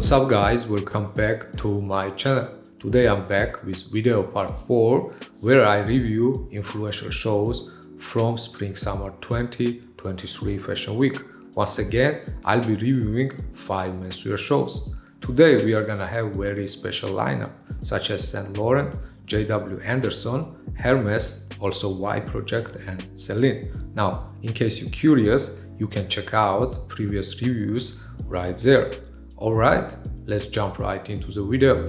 What's up guys, welcome back to my channel. Today I'm back with video part 4 where I review influential shows from Spring-Summer 2023 Fashion Week. Once again, I'll be reviewing 5 menswear shows. Today we are gonna have very special lineup such as Saint Laurent, JW Anderson, Hermes, also Y Project and Celine. Now, in case you're curious, you can check out previous reviews right there. Alright, let's jump right into the video.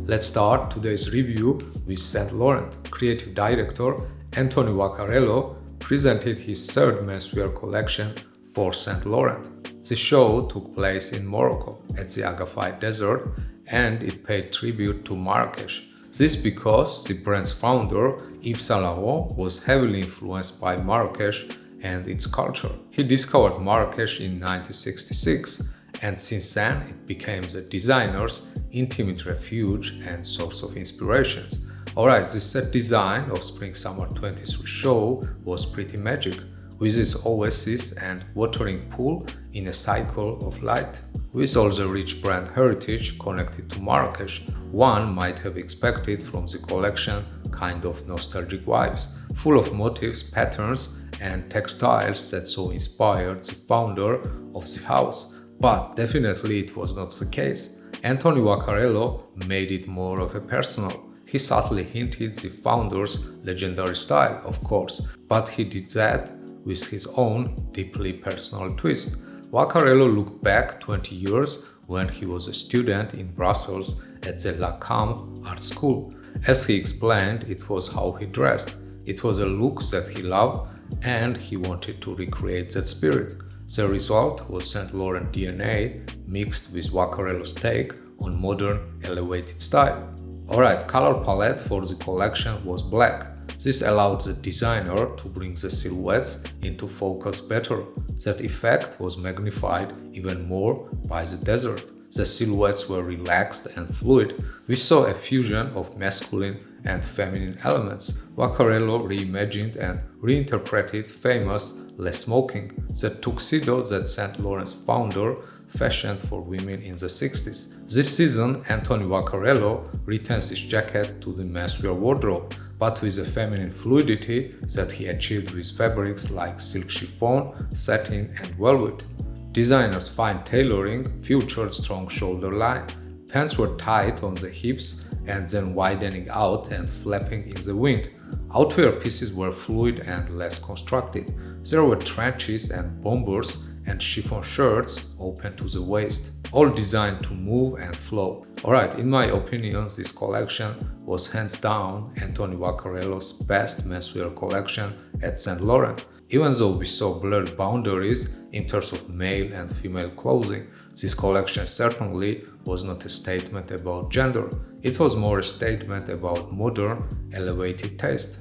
Let's start today's review with Saint Laurent. Creative director Anthony Vaccarello presented his third menswear collection for Saint Laurent. The show took place in Morocco at the Agafay Desert and it paid tribute to Marrakesh. This because the brand's founder Yves Saint Laurent was heavily influenced by Marrakesh and its culture. He discovered Marrakesh in 1966 and since then it became the designer's intimate refuge and source of inspirations. Alright, the set design of Spring-Summer 23 show was pretty magic, with its oasis and watering pool in a cycle of light. With all the rich brand heritage connected to Marrakesh, one might have expected from the collection kind of nostalgic vibes, full of motifs, patterns, and textiles that so inspired the founder of the house. But definitely it was not the case. Anthony Vaccarello made it more of a personal. He subtly hinted the founder's legendary style, of course, but he did that with his own deeply personal twist. Vaccarello looked back 20 years when he was a student in Brussels at the La Cambre Art School. As he explained, it was how he dressed. It was a look that he loved and he wanted to recreate that spirit. The result was Saint Laurent DNA mixed with Vaccarello's take on modern elevated style. Alright, color palette for the collection was black. This allowed the designer to bring the silhouettes into focus better. That effect was magnified even more by the desert. The silhouettes were relaxed and fluid. We saw a fusion of masculine and feminine elements. Vaccarello reimagined and reinterpreted famous Le Smoking, the tuxedo that Saint Laurent's founder fashioned for women in the 60s. This season, Anthony Vaccarello returns his jacket to the menswear wardrobe, but with a feminine fluidity that he achieved with fabrics like silk chiffon, satin, and velvet. Designer's fine tailoring featured strong shoulder line. Pants were tight on the hips and then widening out and flapping in the wind. Outwear pieces were fluid and less constructed. There were trenches and bombers and chiffon shirts open to the waist, all designed to move and flow. Alright, in my opinion, this collection was hands down Anthony Vaccarello's best menswear collection at Saint Laurent. Even though we saw blurred boundaries in terms of male and female clothing, this collection certainly was not a statement about gender. It was more a statement about modern, elevated taste.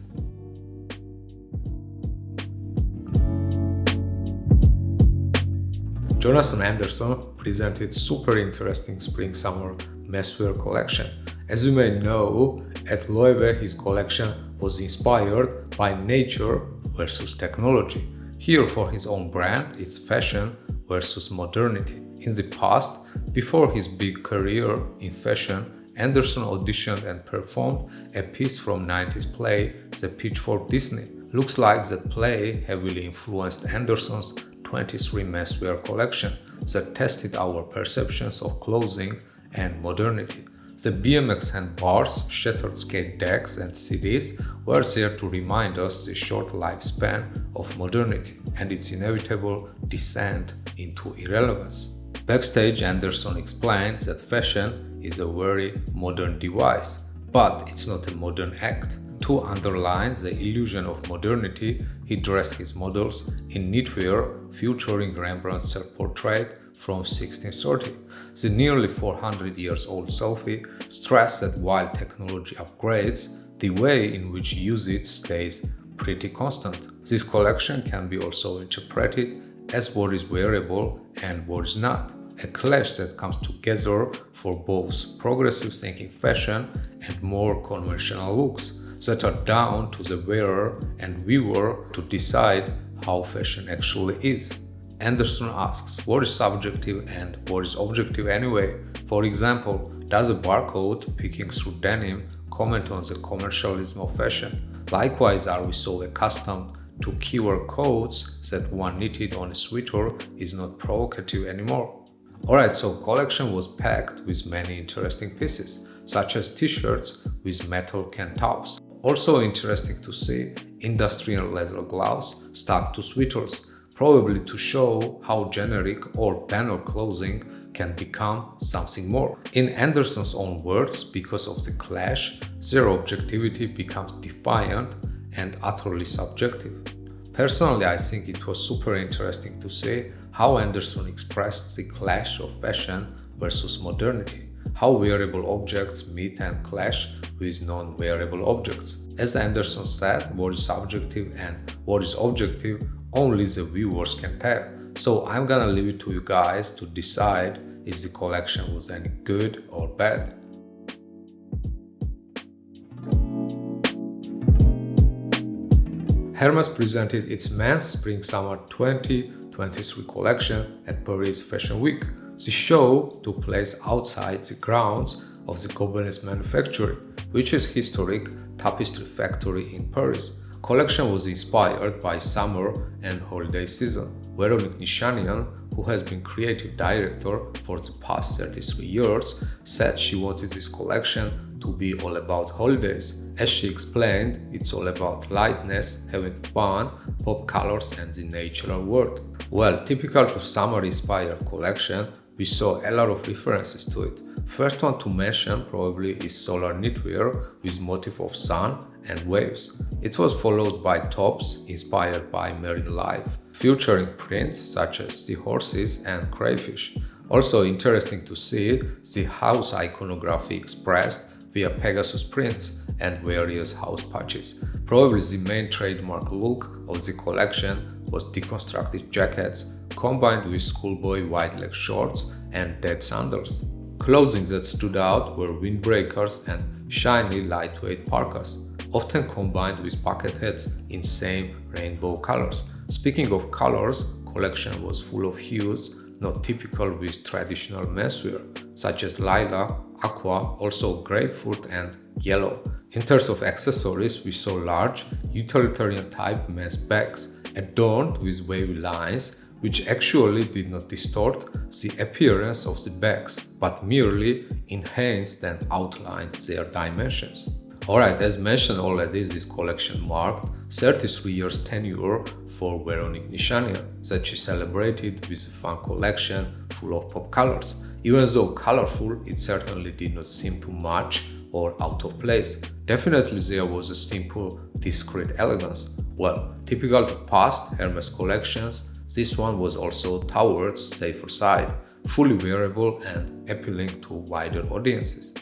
Jonathan Anderson presented super interesting Spring-Summer menswear collection. As you may know, at Loewe his collection was inspired by nature versus technology. Here for his own brand, it's fashion versus modernity. In the past, before his big career in fashion, Anderson auditioned and performed a piece from 90s play The Pitchfork Disney. Looks like that play heavily influenced Anderson's 23 menswear collection that tested our perceptions of clothing and modernity. The BMX handbars, shattered skate decks and CDs were there to remind us the short lifespan of modernity and its inevitable descent into irrelevance. Backstage, Anderson explained that fashion is a very modern device, but it's not a modern act. To underline the illusion of modernity, he dressed his models in knitwear featuring Rembrandt's self-portrait from 1630. The nearly 400 years old selfie stressed that while technology upgrades, the way in which you use it stays pretty constant. This collection can be also interpreted as what is wearable and what is not, a clash that comes together for both progressive thinking fashion and more conventional looks that are down to the wearer and viewer to decide how fashion actually is. Anderson asks, what is subjective and what is objective anyway? For example, does a barcode picking through denim comment on the commercialism of fashion? Likewise, are we so accustomed to QR codes that one knitted on a sweater is not provocative anymore? Alright, so collection was packed with many interesting pieces, such as t-shirts with metal can tops. Also interesting to see industrial leather gloves stuck to sweaters, probably to show how generic or banal clothing can become something more. In Anderson's own words, because of the clash, their objectivity becomes defiant and utterly subjective. Personally, I think it was super interesting to see how Anderson expressed the clash of fashion versus modernity, how wearable objects meet and clash with non-wearable objects. As Anderson said, what is subjective and what is objective, only the viewers can tell. So I'm gonna leave it to you guys to decide if the collection was any good or bad. Hermes presented its men's Spring-Summer 2023 collection at Paris Fashion Week. The show took place outside the grounds of the Gobelins Manufactory, which is a historic tapestry factory in Paris. Collection was inspired by summer and holiday season. Veronique Nishanian, who has been creative director for the past 33 years, said she wanted this collection to be all about holidays. As she explained, it's all about lightness, having fun, pop colors and the natural world. Well, typical to summer-inspired collection, we saw a lot of references to it. First one to mention probably is solar knitwear with motif of sun and waves. It was followed by tops inspired by marine life, featuring prints such as seahorses and crayfish. Also interesting to see the house iconography expressed via Pegasus prints and various house patches. Probably the main trademark look of the collection was deconstructed jackets combined with schoolboy wide-leg shorts and dead sandals. Clothing that stood out were windbreakers and shiny lightweight parkas, often combined with bucket hats in same rainbow colors. Speaking of colors, collection was full of hues not typical with traditional menswear, such as lilac, aqua, also grapefruit and yellow. In terms of accessories, we saw large, utilitarian-type men's bags adorned with wavy lines, which actually did not distort the appearance of the bags, but merely enhanced and outlined their dimensions. Alright, as mentioned already, this collection marked 33 years tenure for Veronique Nishanian that she celebrated with a fun collection full of pop colors. Even though colorful, it certainly did not seem too much or out of place. Definitely there was a simple, discreet elegance. Well, typical to past Hermes collections, this one was also towards safer side, fully wearable and appealing to wider audiences.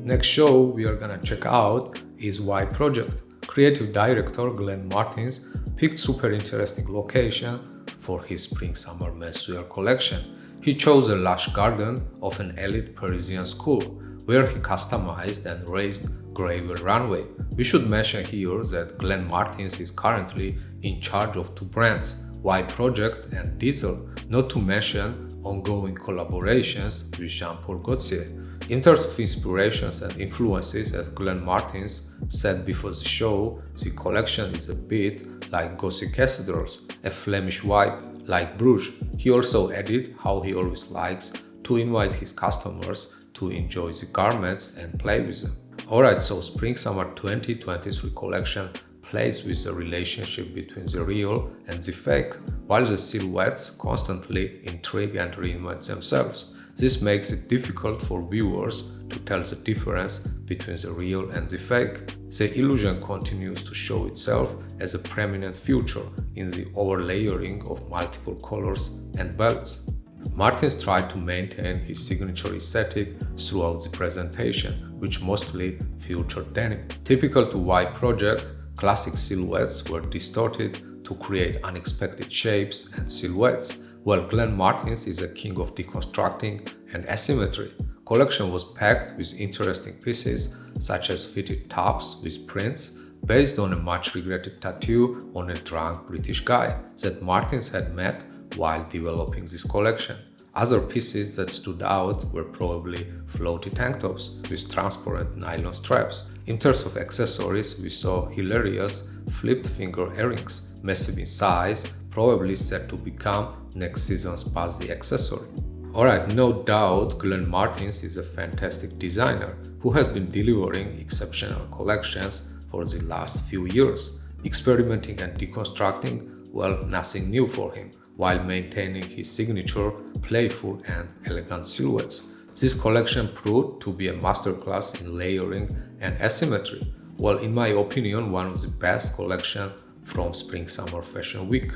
Next show we are gonna check out is Y Project. Creative director Glenn Martins picked super interesting location for his Spring-Summer menswear collection. He chose a lush garden of an elite Parisian school, where he customized and raised gravel runway. We should mention here that Glenn Martins is currently in charge of two brands, Y Project and Diesel, not to mention ongoing collaborations with Jean-Paul Gaultier. In terms of inspirations and influences, as Glenn Martins said before the show, the collection is a bit like Gothic cathedrals, a Flemish vibe like Bruges. He also added how he always likes to invite his customers to enjoy the garments and play with them. Alright, so Spring-Summer 2023 collection plays with the relationship between the real and the fake, while the silhouettes constantly intrigue and reinvent themselves. This makes it difficult for viewers to tell the difference between the real and the fake. The illusion continues to show itself as a prominent feature in the overlayering of multiple colors and belts. Martins tried to maintain his signature aesthetic throughout the presentation, which mostly featured denim. Typical to Y Project, classic silhouettes were distorted to create unexpected shapes and silhouettes, while Glenn Martins is a king of deconstructing and asymmetry. Collection was packed with interesting pieces such as fitted tops with prints, based on a much regretted tattoo on a drunk British guy that Martins had met while developing this collection. Other pieces that stood out were probably floaty tank tops with transparent nylon straps. In terms of accessories, we saw hilarious flipped finger earrings, massive in size, probably set to become next season's buzzy accessory. Alright, no doubt Glenn Martins is a fantastic designer who has been delivering exceptional collections for the last few years, experimenting and deconstructing, well, nothing new for him, while maintaining his signature playful and elegant silhouettes. This collection proved to be a masterclass in layering and asymmetry. Well, in my opinion, one of the best collections from Spring-Summer Fashion Week.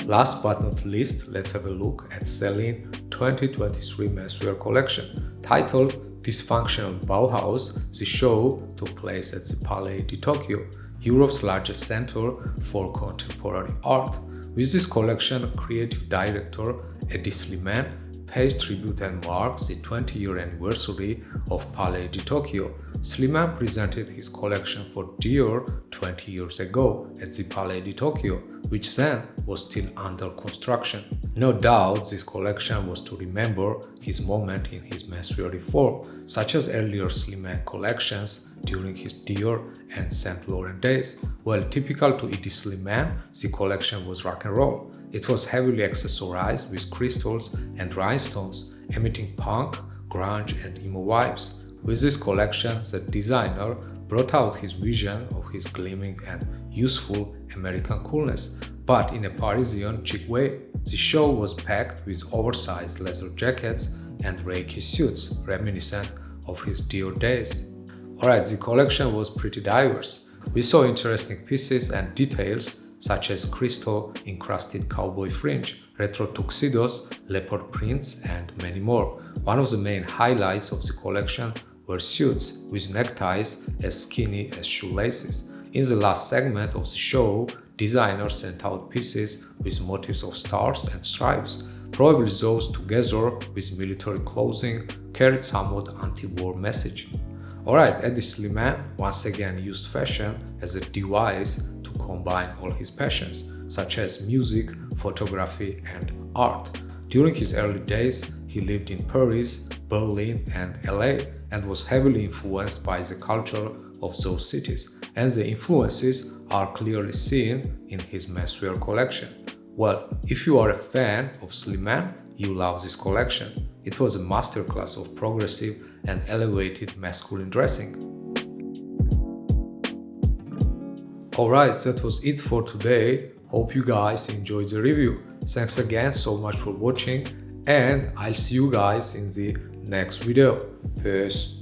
Last but not least, let's have a look at Celine 2023 Menswear collection. Titled Dysfunctional Bauhaus, the show took place at the Palais de Tokyo, Europe's largest center for contemporary art. With this collection, creative director Eddie Slimane pays tribute and marks the 20-year anniversary of Palais de Tokyo. Slimane presented his collection for Dior 20 years ago at the Palais de Tokyo, which then was still under construction. No doubt this collection was to remember his moment in his menswear reform, such as earlier Slimane collections during his Dior and Saint Laurent days. Well, typical to Eddie Slimane, the collection was rock and roll. It was heavily accessorized with crystals and rhinestones, emitting punk, grunge and emo vibes. With this collection, the designer brought out his vision of his gleaming and youthful American coolness, but in a Parisian chic way. The show was packed with oversized leather jackets and Reiki suits, reminiscent of his Dior days. Alright, the collection was pretty diverse. We saw interesting pieces and details such as crystal encrusted cowboy fringe, retro tuxedos, leopard prints, and many more. One of the main highlights of the collection were suits with neckties as skinny as shoelaces. In the last segment of the show, designers sent out pieces with motifs of stars and stripes. Probably those, together with military clothing, carried somewhat anti-war message. Alright, Eddie Slimane once again used fashion as a device to combine all his passions, such as music, photography, and art. During his early days, he lived in Paris, Berlin, and LA, and was heavily influenced by the culture of those cities, and the influences are clearly seen in his menswear collection. Well, if you are a fan of Slimane, you love this collection. It was a masterclass of progressive and elevated masculine dressing. Alright, that was it for today. Hope you guys enjoyed the review. Thanks again so much for watching, and I'll see you guys in the next video. Peace.